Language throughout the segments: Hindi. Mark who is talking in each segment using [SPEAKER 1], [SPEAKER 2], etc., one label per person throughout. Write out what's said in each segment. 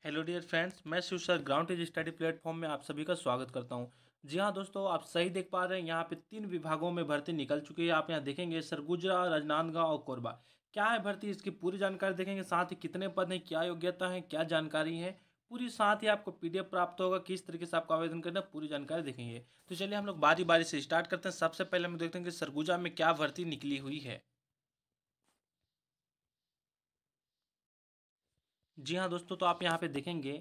[SPEAKER 1] हेलो डियर फ्रेंड्स, मैं Shiv sir ground teach study platform में आप सभी का स्वागत करता हूं। जी हां दोस्तों, आप सही देख पा रहे हैं। यहां पे 3 विभागों में भर्ती निकल चुकी है। आप यहां देखेंगे सरगुजा, राजनांदगांव और कोरबा। क्या है भर्ती, इसकी पूरी जानकारी देखेंगे। साथ ही कितने पद हैं, क्या योग्यता है, क्या जानकारी है पूरी। साथ ही आपको पीडीएफ प्राप्त होगा, किस तरीके से आपको आवेदन करना है, पूरी जानकारी देखेंगे। तो चलिए हम लोग बारी बारी से स्टार्ट करते हैं। सबसे पहले हम देखते हैं कि सरगुजा में क्या भर्ती निकली हुई है। जी हाँ दोस्तों, तो आप यहाँ पे देखेंगे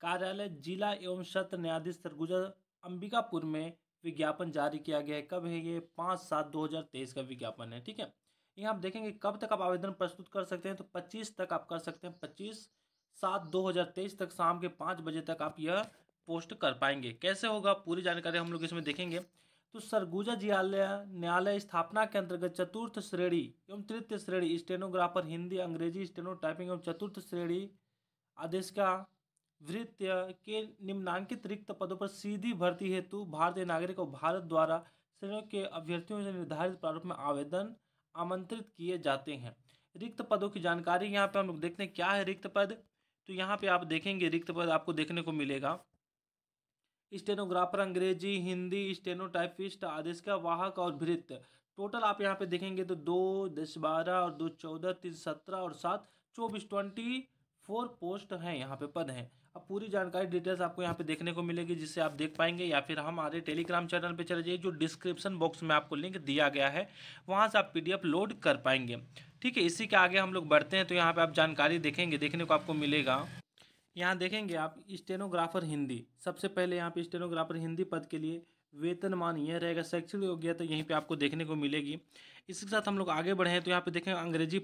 [SPEAKER 1] कार्यालय जिला एवं सत्र न्यायाधीश सरगुजा अंबिकापुर में विज्ञापन जारी किया गया है। कब है ये? 5/7/2023 का विज्ञापन है। ठीक है, यहाँ आप देखेंगे कब तक आप आवेदन प्रस्तुत कर सकते हैं। तो 25 तक आप कर सकते हैं। 25/7/2023 तक शाम के 5 बजे तक आप यह पोस्ट कर पाएंगे। कैसे होगा, पूरी जानकारी हम लोग इसमें देखेंगे। तो सरगुजा न्यायालय न्यायालय स्थापना के अंतर्गत चतुर्थ श्रेणी एवं तृतीय श्रेणी स्टेनोग्राफर हिंदी अंग्रेजी स्टेनो टाइपिंग एवं चतुर्थ श्रेणी आदेश का वृत्य के निम्नांकित रिक्त पदों पर सीधी भर्ती हेतु भारतीय नागरिक और भारत द्वारा श्रेणियों के अभ्यर्थियों से निर्धारित प्रारूप में आवेदन आमंत्रित किए जाते हैं। रिक्त पदों की जानकारी यहाँ पे हम लोग देखते हैं। क्या है रिक्त पद? तो यहाँ पे आप देखेंगे रिक्त पद आपको देखने को मिलेगा। स्टेनोग्राफर अंग्रेजी हिंदी स्टेनोटाइपिस्ट आदेश का वाहक और भृत्य। टोटल आप यहाँ पे देखेंगे तो 2 10 12 और 2 14 3 17 और 7 24 24 पोस्ट हैं, यहाँ पे पद हैं। अब पूरी जानकारी डिटेल्स आपको यहाँ पे देखने को मिलेगी, जिससे आप देख पाएंगे। या फिर हमारे टेलीग्राम चैनल पे चले जाइए, जो डिस्क्रिप्शन बॉक्स में आपको लिंक दिया गया है, वहाँ से आप पीडीएफ लोड कर पाएंगे। ठीक है, इसी के आगे हम लोग बढ़ते हैं। तो यहाँ पे आप जानकारी देखेंगे, देखने को आपको मिलेगा। यहाँ देखेंगे आप स्टेनोग्राफर हिंदी। सबसे पहले यहाँ पे स्टेनोग्राफर हिंदी पद के लिए वेतनमान यह रहेगा। शैक्षणिक योग्यता यहीं पे आपको देखने को मिलेगी। इसके साथ हम लोग आगे बढ़े हैं तो यहाँ पे देखेंगे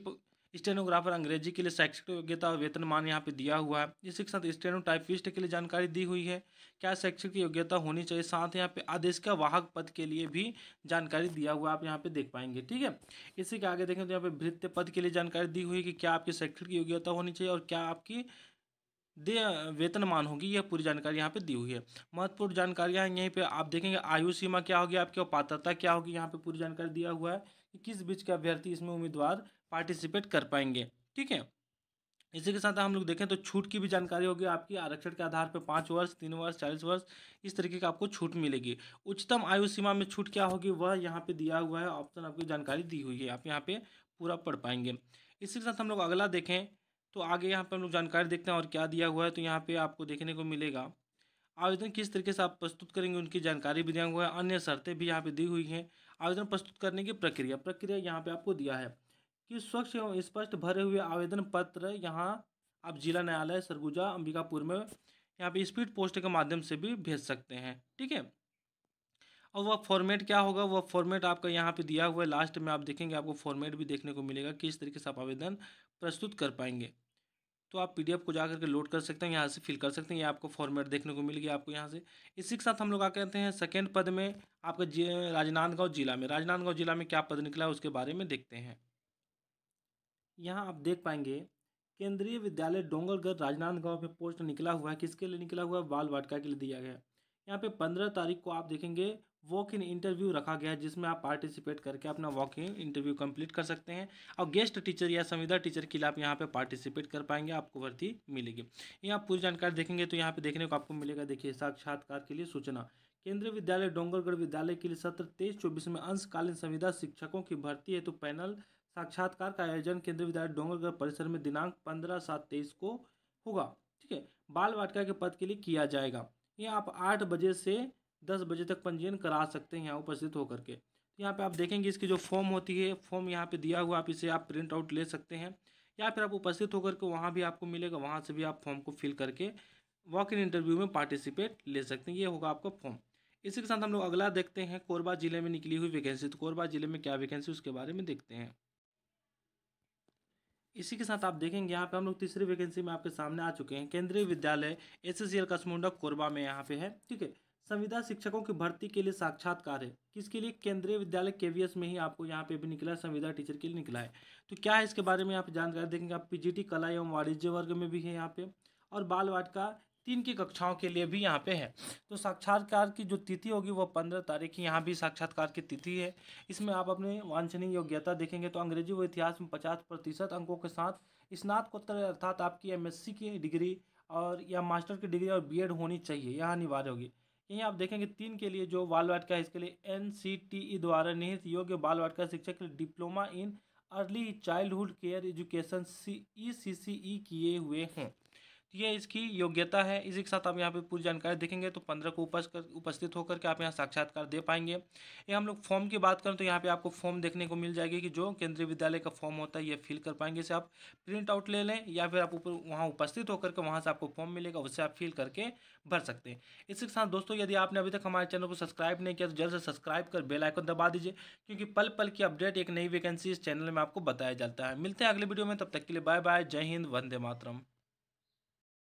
[SPEAKER 1] स्टेनोग्राफर अंग्रेजी के लिए शैक्षिक योग्यता और वेतनमान यहाँ पे दिया हुआ है। इसी के साथ स्टेनोटाइपिस्ट के लिए जानकारी दी हुई है, क्या शैक्षिक योग्यता होनी चाहिए। साथ यहाँ पे आदेश का वाहक पद के लिए भी जानकारी दिया हुआ आप यहाँ पे देख पाएंगे। ठीक है, इसी के आगे देखें तो यहाँ पे भृत्य पद के लिए जानकारी दी हुई है कि क्या आपकी शैक्षिक योग्यता होनी चाहिए और क्या आपकी दे वेतनमान होगी। यह पूरी जानकारी यहाँ पे दी हुई है। महत्वपूर्ण जानकारियाँ यहीं पे आप देखेंगे। आयु सीमा क्या होगी आपकी और पात्रता क्या होगी, यहाँ पे पूरी जानकारी दिया हुआ है कि किस बीच के अभ्यर्थी इसमें उम्मीदवार पार्टिसिपेट कर पाएंगे। ठीक है, इसी के साथ हम लोग देखें तो छूट की भी जानकारी होगी आपकी। आरक्षण के आधार पर 5 वर्ष 3 वर्ष 40 वर्ष इस तरीके का आपको छूट मिलेगी। उच्चतम आयु सीमा में छूट क्या होगी वह यहाँ पे दिया हुआ है। ऑप्शन आपकी जानकारी दी हुई है, आप यहाँ पे पूरा पढ़ पाएंगे। इसी के साथ हम लोग अगला देखें तो आगे यहाँ पे हम लोग जानकारी देखते हैं और क्या दिया हुआ है। तो यहाँ पे आपको देखने को मिलेगा आवेदन किस तरीके से आप प्रस्तुत करेंगे, उनकी जानकारी भी दिया हुआ है। अन्य शर्तें भी यहाँ पे दी हुई हैं। आवेदन प्रस्तुत करने की प्रक्रिया यहाँ पे आपको दिया है कि स्वच्छ एवं स्पष्ट भरे हुए आवेदन पत्र यहाँ आप जिला न्यायालय सरगुजा अंबिकापुर में यहाँ पे स्पीड पोस्ट के माध्यम से भी भेज सकते हैं। ठीक है, और वह फॉर्मेट क्या होगा, वह फॉर्मेट आपका यहाँ पे दिया हुआ है। लास्ट में आप देखेंगे आपको फॉर्मेट भी देखने को मिलेगा, किस तरीके से आप आवेदन प्रस्तुत कर पाएंगे। तो आप पीडीएफ को जा करके लोड कर सकते हैं, यहाँ से फिल कर सकते हैं। ये आपको फॉर्मेट देखने को मिलेगी आपको यहाँ से। इसी के साथ हम लोग आ कहते हैं सेकेंड पद में आपका राजनांदगांव जिला में। राजनांदगांव जिला में क्या पद निकला है उसके बारे में देखते हैं। यहाँ आप देख पाएंगे केंद्रीय विद्यालय डोंगरगढ़ राजनांदगांव में पोस्ट निकला हुआ है। किसके लिए निकला हुआ है? बाल वाटिका के लिए दिया गया है। यहाँ पे 15 तारीख को आप देखेंगे वॉक इन इंटरव्यू रखा गया है, जिसमें आप पार्टिसिपेट करके अपना वॉक इन इंटरव्यू कंप्लीट कर सकते हैं। और गेस्ट टीचर या संविदा टीचर के लिए आप यहाँ पे पार्टिसिपेट कर पाएंगे, आपको भर्ती मिलेगी। यहाँ पूरी जानकारी देखेंगे तो यहाँ पे देखने को आपको मिलेगा। देखिए, साक्षात्कार के लिए सूचना। केंद्रीय विद्यालय डोंगरगढ़ विद्यालय के लिए सत्र 23-24 में अंशकालीन संविदा शिक्षकों की भर्ती हेतु पैनल साक्षात्कार का आयोजन केंद्रीय विद्यालय डोंगरगढ़ परिसर में दिनांक 15/7/23 को होगा। ठीक है, बाल वाटिका के पद के लिए किया जाएगा। ये आप 8 बजे से 10 बजे तक पंजीयन करा सकते हैं यहाँ उपस्थित होकर के। तो यहाँ पे आप देखेंगे इसकी जो फॉर्म होती है, फॉर्म यहाँ पे दिया हुआ, आप इसे आप प्रिंट आउट ले सकते हैं या फिर आप उपस्थित होकर के वहाँ भी आपको मिलेगा, वहाँ से भी आप फॉर्म को फिल करके वॉक इन इंटरव्यू में पार्टिसिपेट ले सकते हैं। ये होगा आपका फॉर्म। इसी के साथ हम लोग अगला देखते हैं कोरबा जिले में निकली हुई वैकेंसी। तो कोरबा जिले में क्या वैकेंसी उसके बारे में देखते हैं। इसी के साथ आप देखेंगे यहाँ पे हम लोग तीसरी वैकेंसी में आपके सामने आ चुके हैं। केंद्रीय विद्यालय एसएससीएल कसमुंडा कोरबा में यहाँ पे है। ठीक है, संविदा शिक्षकों की भर्ती के लिए साक्षात्कार है। किसके लिए? केंद्रीय विद्यालय केवीएस में ही आपको यहाँ पे भी निकला है, संविदा टीचर के लिए निकला है। तो क्या है इसके बारे में आप जानकारी देखेंगे। आप पीजीटी कला एवं वाणिज्य वर्ग में भी है यहाँ पे, और बाल वाटिका 3 की कक्षाओं के लिए भी यहाँ पे है। तो साक्षात्कार की जो तिथि होगी वह 15 तारीख की यहाँ भी साक्षात्कार की तिथि है। इसमें आप अपने वांछनीय योग्यता देखेंगे तो अंग्रेजी व इतिहास में 50% अंकों के साथ स्नातकोत्तर अर्थात आपकी एमएससी की डिग्री और या मास्टर की डिग्री और बीएड होनी चाहिए, यह अनिवार्य होगी। यहीं आप देखेंगे 3 के लिए जो बाल वाटिका है, इसके लिए एनसीटीई द्वारा निहित योग्य बाल वाटिका शिक्षक के लिए diploma in early childhood care education ECCE किए हुए हों। तो ये इसकी योग्यता है। इसी के साथ आप यहाँ पे पूरी जानकारी देखेंगे तो 15 को उपस्थित होकर के आप यहाँ साक्षात्कार दे पाएंगे। ये हम लोग फॉर्म की बात करें तो यहाँ पे आपको फॉर्म देखने को मिल जाएगी कि जो केंद्रीय विद्यालय का फॉर्म होता है ये फिल कर पाएंगे। इसे आप प्रिंट आउट ले लें या फिर आप ऊपर वहाँ उपस्थित होकर के वहाँ से आपको फॉर्म मिलेगा, उससे आप फिल करके भर सकते हैं। इसी के साथ दोस्तों यदि आपने अभी तक हमारे चैनल को सब्सक्राइब नहीं किया तो जल्द से सब्सक्राइब कर बेल आइकन दबा दीजिए, क्योंकि पल पल की अपडेट एक नई वैकेंसी इस चैनल में आपको बताया जाता है। मिलते हैं अगले वीडियो में, तब तक के लिए बाय बाय, जय हिंद, वंदे मातरम।